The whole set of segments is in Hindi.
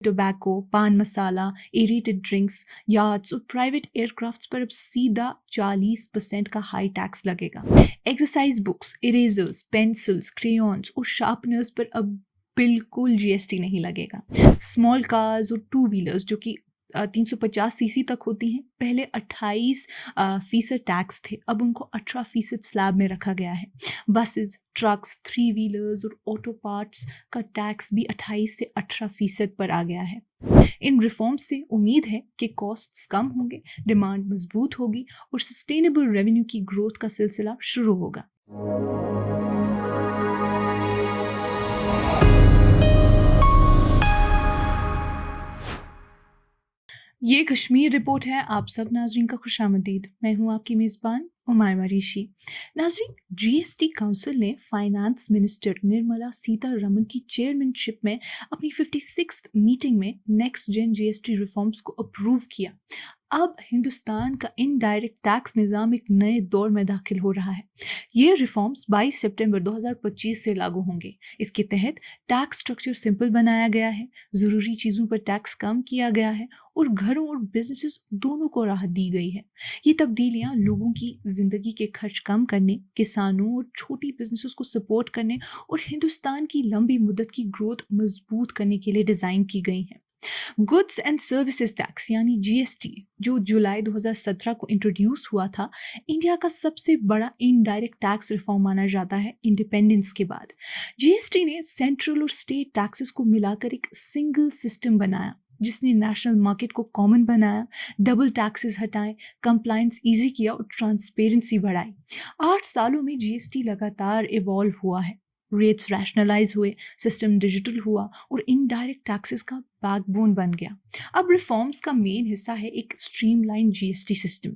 टोबैको, पान मसाला, एरेटेड ड्रिंक्स, यार्ड्स और प्राइवेट एयरक्राफ्ट्स पर अब सीधा 40% का हाई टैक्स लगेगा। Exercise books, erasers, pencils, crayons और शार्पनर्स पर अब बिल्कुल जीएसटी नहीं लगेगा। स्मॉल कार्स और टू व्हीलर्स जो कि 350 सीसी तक होती हैं, पहले 28% टैक्स थे, अब उनको 18% स्लैब में रखा गया है। बसेस, ट्रक्स, थ्री व्हीलर्स और ऑटो पार्ट्स का टैक्स भी 28 से 18% पर आ गया है। इन रिफॉर्म्स से उम्मीद है कि कॉस्ट्स कम होंगे, डिमांड मजबूत होगी और सस्टेनेबल रेवेन्यू की ग्रोथ का सिलसिला शुरू होगा। ये कश्मीर रिपोर्ट है। आप सब नाजरीन का खुशामदीद। मैं हूँ आपकी मेज़बान उमायमा ऋषि। नाजरीन, जीएसटी काउंसिल ने फाइनेंस मिनिस्टर निर्मला सीतारमण की चेयरमैनशिप में अपनी 56th मीटिंग में नेक्स्ट जेन जीएसटी रिफॉर्म्स को अप्रूव किया। अब हिंदुस्तान का इनडायरेक्ट टैक्स निज़ाम एक नए दौर में दाखिल हो रहा है। ये रिफॉर्म्स 22 सितंबर 2025 से लागू होंगे। इसके तहत टैक्स स्ट्रक्चर सिंपल बनाया गया है, ज़रूरी चीज़ों पर टैक्स कम किया गया है और घरों और बिजनेसेस दोनों को राहत दी गई है। ये तब्दीलियां लोगों की ज़िंदगी के खर्च कम करने, किसानों और छोटी बिजनेसेस को सपोर्ट करने और हिंदुस्तान की लंबी मुद्दत की ग्रोथ मजबूत करने के लिए डिज़ाइन की गई हैं। गुड्स एंड सर्विसेज टैक्स यानी जीएसटी, जो जुलाई 2017 को इंट्रोड्यूस हुआ था, इंडिया का सबसे बड़ा इनडायरेक्ट टैक्स रिफॉर्म माना जाता है इंडिपेंडेंस के बाद। जीएसटी ने सेंट्रल और स्टेट टैक्सेस को मिलाकर एक सिंगल सिस्टम बनाया, जिसने नेशनल मार्केट को कॉमन बनाया, डबल टैक्सेस हटाए, कंप्लायंस इजी किया और ट्रांसपेरेंसी बढ़ाई। 8 सालों में जीएसटी लगातार इवॉल्व हुआ है। रेट्स रैशनलाइज हुए, सिस्टम डिजिटल हुआ और इनडायरेक्ट टैक्सेस का बैकबोन बन गया। अब रिफॉर्म्स का मेन हिस्सा है एक स्ट्रीमलाइन जीएसटी सिस्टम।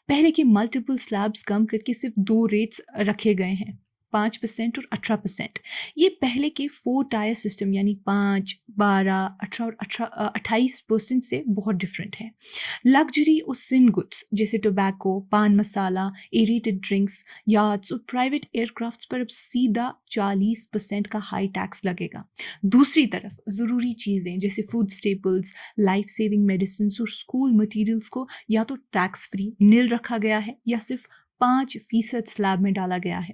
पहले के मल्टीपल स्लैब्स कम करके सिर्फ 2 रेट्स रखे गए हैं, 5% और 18%। ये पहले के 4 टायर सिस्टम यानी 5, 12, 18 और 28% से बहुत डिफरेंट है। लग्जरी और सिन गुड्स जैसे टोबैको, पान मसाला, एरेटेड ड्रिंक्स, यार्ड्स और प्राइवेट एयरक्राफ्ट्स पर अब सीधा 40% का हाई टैक्स लगेगा। दूसरी तरफ ज़रूरी चीज़ें जैसे food staples, life saving medicine और स्कूल मटेरियल्स को या तो टैक्स फ्री नील रखा गया है या सिर्फ 5% स्लैब में डाला गया है।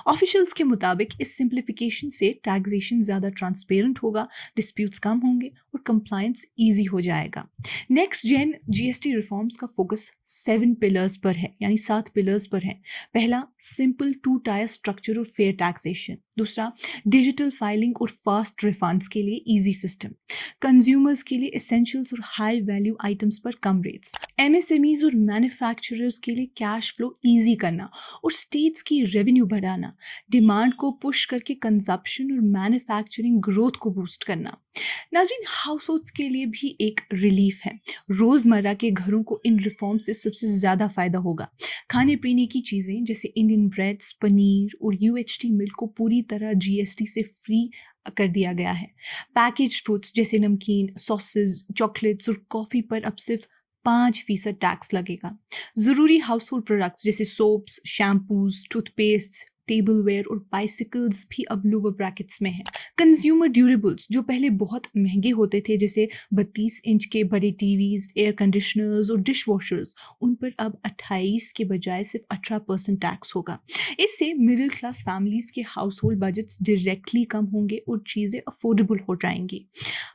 ऑफिशियल्स के मुताबिक इस सिंप्लीफिकेशन से टैक्सेशन ज़्यादा ट्रांसपेरेंट होगा, डिस्प्यूट्स कम होंगे और कंप्लायंस ईजी हो जाएगा। नेक्स्ट जेन जीएसटी रिफॉर्म्स का फोकस 7 पिलर्स पर है, यानी 7 पिलर्स पर है। पहला, सिंपल 2 टायर स्ट्रक्चर और फेयर टैक्सेशन। दूसरा, डिजिटल फाइलिंग और फास्ट रिफंड्स के लिए ईजी सिस्टम। कंज्यूमर्स के लिए एसेंशियल्स और हाई वैल्यू आइटम्स पर कम रेट्स। एमएसएमईज और मैन्युफैक्चरर्स के लिए कैश फ्लो ईजी करना और स्टेट्स की रेवेन्यू बढ़ाना। डिमांड को पुश करके कंजप्शन और मैन्युफैक्चरिंग ग्रोथ को बूस्ट करना। नाज़रीन, हाउस होल्ड्स के लिए भी एक रिलीफ है। रोज़मर्रा के घरों को इन रिफॉर्म से सबसे ज़्यादा फ़ायदा होगा। खाने पीने की चीज़ें जैसे इंडियन ब्रेड्स, पनीर और यूएचटी मिल्क को पूरी तरह जीएसटी से फ्री कर दिया गया है। पैकेज्ड फूड्स जैसे नमकीन, सॉसेज, चॉकलेट्स और कॉफ़ी पर अब सिर्फ 5% टैक्स लगेगा। ज़रूरी हाउस होल्ड प्रोडक्ट्स जैसे सोप्स, शैम्पूज, टूथपेस्ट, टेबलवेयर और बाइसिकल्स भी अब लोअर ब्रैकेट्स में हैं। कंज्यूमर ड्यूरेबल्स जो पहले बहुत महंगे होते थे जैसे 32 इंच के बड़े टीवीज, एयर कंडीशनर्स और डिश वॉशर्स, उन पर अब 28 के बजाय सिर्फ 18% टैक्स होगा। इससे मिडिल क्लास फैमिलीज के house hold budgets directly come होंगे और चीज़ें अफोर्डेबल हो जाएंगी।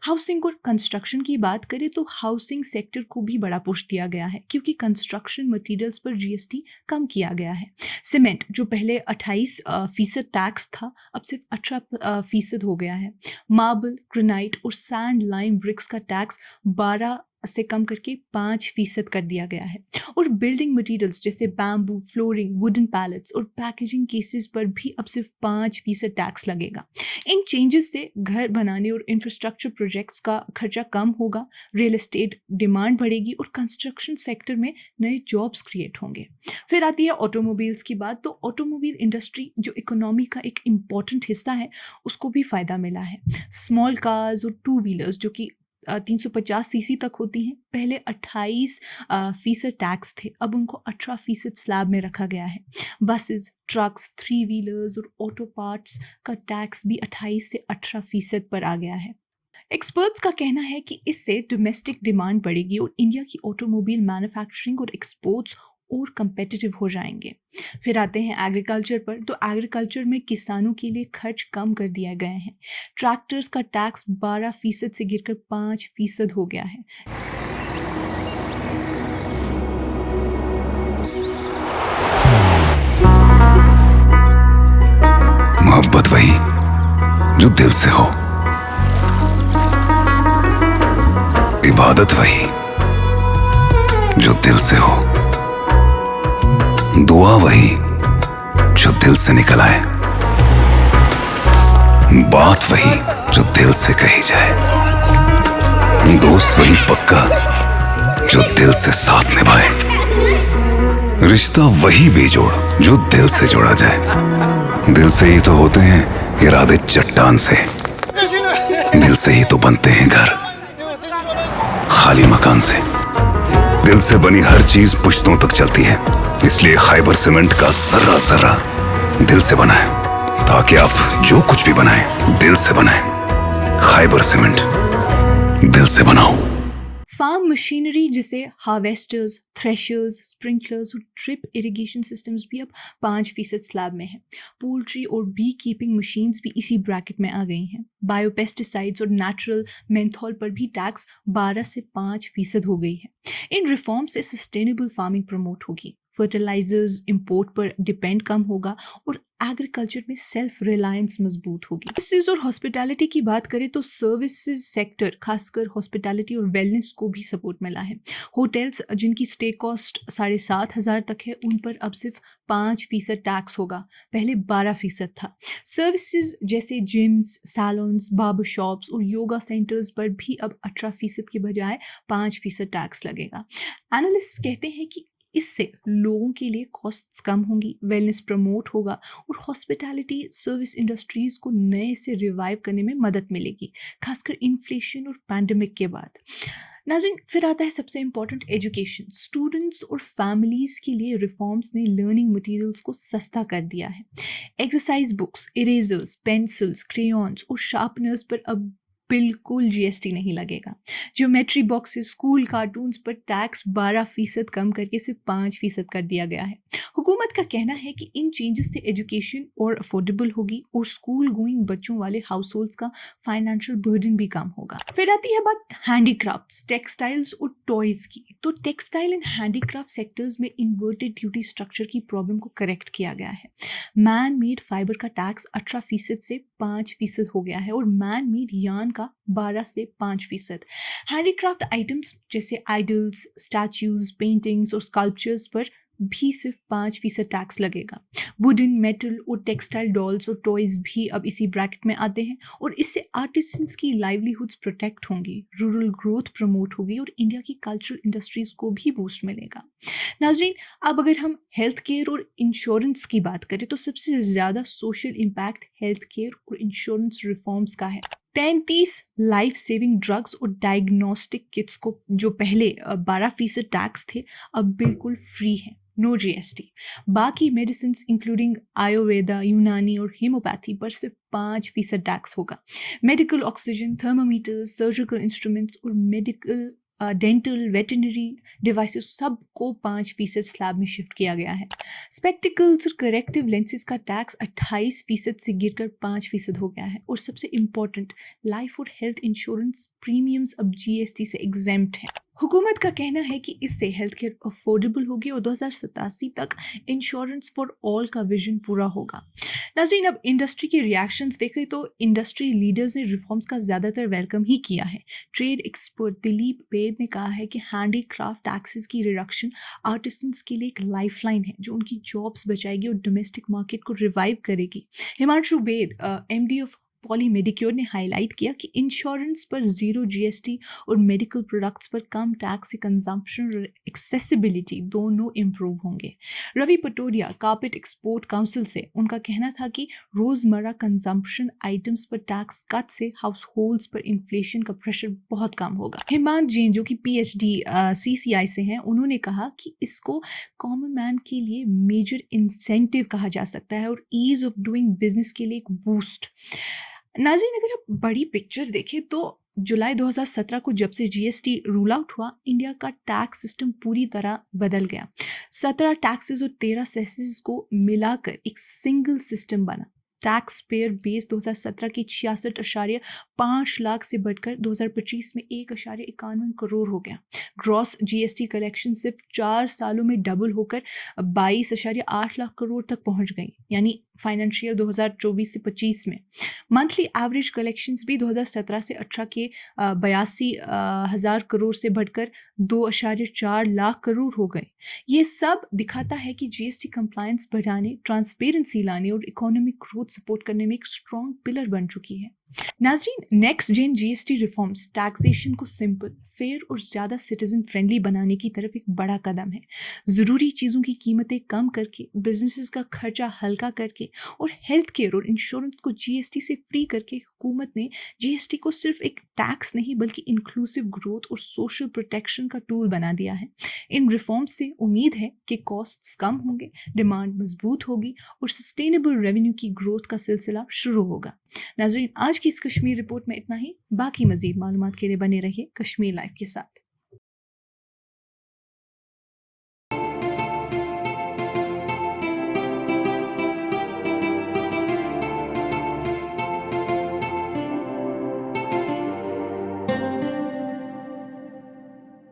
हाउसिंग और कंस्ट्रक्शन की बात करें तो हाउसिंग सेक्टर को भी बड़ा पुश दिया गया है, क्योंकि कंस्ट्रक्शन मटेरियल्स पर जीएसटी कम किया गया है। सीमेंट जो पहले 28% टैक्स था, अब सिर्फ 18% हो गया है। मार्बल, ग्रेनाइट और सैंड लाइम ब्रिक्स का टैक्स 12 से कम करके 5% कर दिया गया है। और बिल्डिंग मटेरियल्स जैसे बैम्बू, फ्लोरिंग, वुडन पैलेट्स और पैकेजिंग केसेस पर भी अब सिर्फ 5% टैक्स लगेगा। इन चेंजेस से घर बनाने और इंफ्रास्ट्रक्चर प्रोजेक्ट्स का खर्चा कम होगा, रियल एस्टेट डिमांड बढ़ेगी और कंस्ट्रक्शन सेक्टर में नए जॉब्स क्रिएट होंगे। फिर आती है ऑटोमोबाइल्स की बात। तो ऑटोमोबाइल इंडस्ट्री जो इकोनॉमी का एक इम्पॉर्टेंट हिस्सा है, उसको भी फ़ायदा मिला है। स्मॉल कार्स और टू व्हीलर्स जो कि 350 सीसी तक होती हैं, पहले 28% टैक्स थे, अब उनको 18% स्लैब में रखा गया है। बसेस, ट्रक्स, थ्री व्हीलर्स और ऑटो पार्ट्स का टैक्स भी 28 से 18% पर आ गया है। एक्सपर्ट्स का कहना है कि इससे डोमेस्टिक डिमांड बढ़ेगी और इंडिया की ऑटोमोबाइल मैन्युफैक्चरिंग और एक्सपोर्ट्स और कंपेटिटिव हो जाएंगे। फिर आते हैं एग्रीकल्चर पर, तो एग्रीकल्चर में किसानों के लिए खर्च कम कर दिया गया है। ट्रैक्टर्स का टैक्स 12% से गिरकर 5% हो गया है। मोहब्बत वही जो दिल से हो, इबादत वही जो दिल से हो, दुआ वही जो दिल से निकल आए, बात वही जो दिल से कही जाए, दोस्त वही पक्का जो दिल से साथ निभाए, रिश्ता वही बेजोड़ जो दिल से जोड़ा जाए। दिल से ही तो होते हैं इरादे चट्टान से, दिल से ही तो बनते हैं घर खाली मकान से। दिल से बनी हर चीज पुश्तों तक चलती है, इसलिए खैबर सीमेंट का जर्रा जर्रा दिल से बना है, ताकि आप जो कुछ भी बनाएं दिल से बनाएं। खैबर सीमेंट, दिल से बनाओ। फार्म मशीनरी जैसे हार्वेस्टर्स, थ्रेशर्स, स्प्रिंकलर्स और ड्रिप इरिगेशन सिस्टम्स भी अब 5% स्लैब में है। पोल्ट्री और बी कीपिंग मशीन्स भी इसी ब्रैकेट में आ गई हैं। बायोपेस्टिसाइड्स और नेचुरल मेंथॉल पर भी टैक्स 12 से 5% हो गई है। इन रिफॉर्म से सस्टेनेबल फार्मिंग प्रमोट होगी, फर्टिलाइजर्स इंपोर्ट पर डिपेंड कम होगा और एग्रीकल्चर में सेल्फ रिलायंस मजबूत होगी। सर्विसेज और हॉस्पिटैलिटी की बात करें तो सर्विसेज सेक्टर, खासकर हॉस्पिटैलिटी और वेलनेस को भी सपोर्ट मिला है। होटल्स जिनकी स्टे कॉस्ट 7,500 तक है, उन पर अब सिर्फ 5% टैक्स होगा, पहले 12% था। सर्विसेज जैसे जिम्स, सैलून्स, बार्बर शॉप्स और योगा सेंटर्स पर भी अब 18% के बजाय 5% टैक्स लगेगा। एनालिस्ट कहते हैं कि इससे लोगों के लिए कॉस्ट्स कम होंगी, वेलनेस प्रमोट होगा और हॉस्पिटैलिटी सर्विस इंडस्ट्रीज को नए से रिवाइव करने में मदद मिलेगी, खासकर इन्फ्लेशन और पैंडेमिक के बाद। नाज़रीन, फिर आता है सबसे इम्पोर्टेंट, एजुकेशन। स्टूडेंट्स और फैमिलीज के लिए रिफॉर्म्स ने लर्निंग मटेरियल्स को सस्ता कर दिया है। Exercise books, erasers, pencils, crayons और शार्पनर्स पर अब बिल्कुल जीएसटी नहीं लगेगा। ज्योमेट्री बॉक्सेस, स्कूल कार्टून्स पर टैक्स 12% कम करके सिर्फ 5% कर दिया गया है। हुकूमत का कहना है कि इन चेंजेस से एजुकेशन और अफोर्डेबल होगी और स्कूल गोइंग बच्चों वाले हाउस होल्ड्स का फाइनेंशियल बर्डन भी कम होगा। फिर आती है बात हैंडीक्राफ्ट्स, टेक्सटाइल्स और टॉयज की। तो टेक्सटाइल एंड हैंडीक्राफ्ट सेक्टर्स में इन्वर्टेड ड्यूटी स्ट्रक्चर की प्रॉब्लम को करेक्ट किया गया है। मैन मेड फाइबर का टैक्स 18% से 5% हो गया है और मैन मेड यार्न का 12 से 5%। हैंडीक्राफ्ट आइटम्स जैसे आइडल्स, स्टैच्यूज, पेंटिंग्स और स्कल्पचर्स पर भी सिर्फ 5% टैक्स लगेगा। वुडन, मेटल और टेक्सटाइल डॉल्स और टॉयज भी अब इसी ब्रैकेट में आते हैं और इससे आर्टिसंस की लाइवलीहुड्स प्रोटेक्ट होंगी, रूरल ग्रोथ प्रमोट होगी और इंडिया की कल्चरल इंडस्ट्रीज को भी बूस्ट मिलेगा। नाजरीन, अब अगर हम हेल्थ केयर और इंश्योरेंस की बात करें तो सबसे ज़्यादा सोशल इम्पैक्ट हेल्थ केयर और इंश्योरेंस रिफॉर्म्स का है। 33 लाइफ सेविंग ड्रग्स और डायग्नोस्टिक किट्स को जो पहले 12% टैक्स थे, अब बिल्कुल फ्री है, नो जीएसटी। बाकी मेडिसिन इंक्लूडिंग आयुर्वेदा, यूनानी और हेमोपैथी पर सिर्फ 5% टैक्स होगा। Medical oxygen, thermometers, surgical instruments और मेडिकल डेंटल, वेटरनरी डिवाइसेस सबको 5% स्लैब में शिफ्ट किया गया है। स्पेक्टिकल्स और करेक्टिव लेंसेज का टैक्स 28% से गिरकर 5% हो गया है और सबसे इम्पोर्टेंट, लाइफ और हेल्थ इंश्योरेंस प्रीमियम्स अब जीएसटी से एग्जेम्प्ट हैं। हुकूमत का कहना है कि इससे हेल्थ केयर अफोर्डेबल होगी और 2087 तक इंश्योरेंस फॉर ऑल का विजन पूरा होगा। नाज़रीन, अब इंडस्ट्री के रिएक्शंस देखें तो इंडस्ट्री लीडर्स ने रिफॉर्म्स का ज़्यादातर वेलकम ही किया है। ट्रेड एक्सपर्ट दिलीप बेद ने कहा है कि हैंडीक्राफ्ट टैक्सेस की रिडक्शन आर्टिसंस के लिए एक लाइफलाइन है जो उनकी जॉब्स बचाएगी और डोमेस्टिक मार्केट को रिवाइव करेगी। हिमांशु बेद, एमडी ऑफ पॉली मेडिक्योर, ने हाईलाइट किया कि इंश्योरेंस पर जीरो जीएसटी और मेडिकल प्रोडक्ट्स पर कम टैक्स से कंजम्पशन और एक्सेसिबिलिटी दोनों इम्प्रूव होंगे। रवि पटोडिया, कारपेट एक्सपोर्ट काउंसिल से, उनका कहना था कि रोज़मर्रा कंजम्पशन आइटम्स पर टैक्स कट से हाउस होल्ड्स पर इन्फ्लेशन का प्रेशर बहुत कम होगा। हेमंत जैन, जो कि पीएचडी सीसीआई से हैं, उन्होंने कहा कि इसको कॉमन मैन के लिए मेजर इंसेंटिव कहा जा सकता है और ईज ऑफ डूइंग बिजनेस के लिए एक बूस्ट। नाज़रीन, अगर आप बड़ी पिक्चर देखें तो जुलाई 2017 को जब से जीएसटी रूल आउट हुआ, इंडिया का टैक्स सिस्टम पूरी तरह बदल गया। 17 टैक्सेस और 13 सेसेस को मिलाकर एक सिंगल सिस्टम बना। टैक्स पेयर बेस 2017 की 66.5 लाख से बढ़कर 2025 में 1.51 करोड़ हो गया। ग्रॉस जीएसटी कलेक्शन सिर्फ 4 सालों में डबल होकर 22.8 लाख करोड़ तक पहुंच गई, यानी फाइनेंशियल 2024 से 25 में। मंथली एवरेज कलेक्शंस भी 2017 से 18 के 82,000 करोड़ से बढ़कर 2.4 लाख करोड़ हो गए। ये सब दिखाता है कि जीएसटी कंप्लायंस बढ़ाने, ट्रांसपेरेंसी लाने और इकोनॉमिक ग्रोथ सपोर्ट करने में एक स्ट्रॉन्ग पिलर बन चुकी है। नाजरीन, next gen GST reforms taxation को सिंपल, फेयर और ज़्यादा सिटीजन फ्रेंडली बनाने की तरफ एक बड़ा कदम है। ज़रूरी चीज़ों की कीमतें कम करके, बिजनेसेस का खर्चा हल्का करके और हेल्थ केयर और इंश्योरेंस को जीएसटी से फ्री करके हुकूमत ने जीएसटी को सिर्फ एक टैक्स नहीं बल्कि इंक्लूसिव ग्रोथ और सोशल प्रोटेक्शन का टूल बना दिया है। इन रिफॉर्म्स से उम्मीद है कि कॉस्ट्स कम होंगे, डिमांड मजबूत होगी और सस्टेनेबल रेवेन्यू की ग्रोथ का सिलसिला शुरू होगा। नाज़रीन, आज की इस कश्मीर रिपोर्ट में इतना ही। बाकी मजीद मालूमात के लिए बने रहिए कश्मीर लाइव के साथ।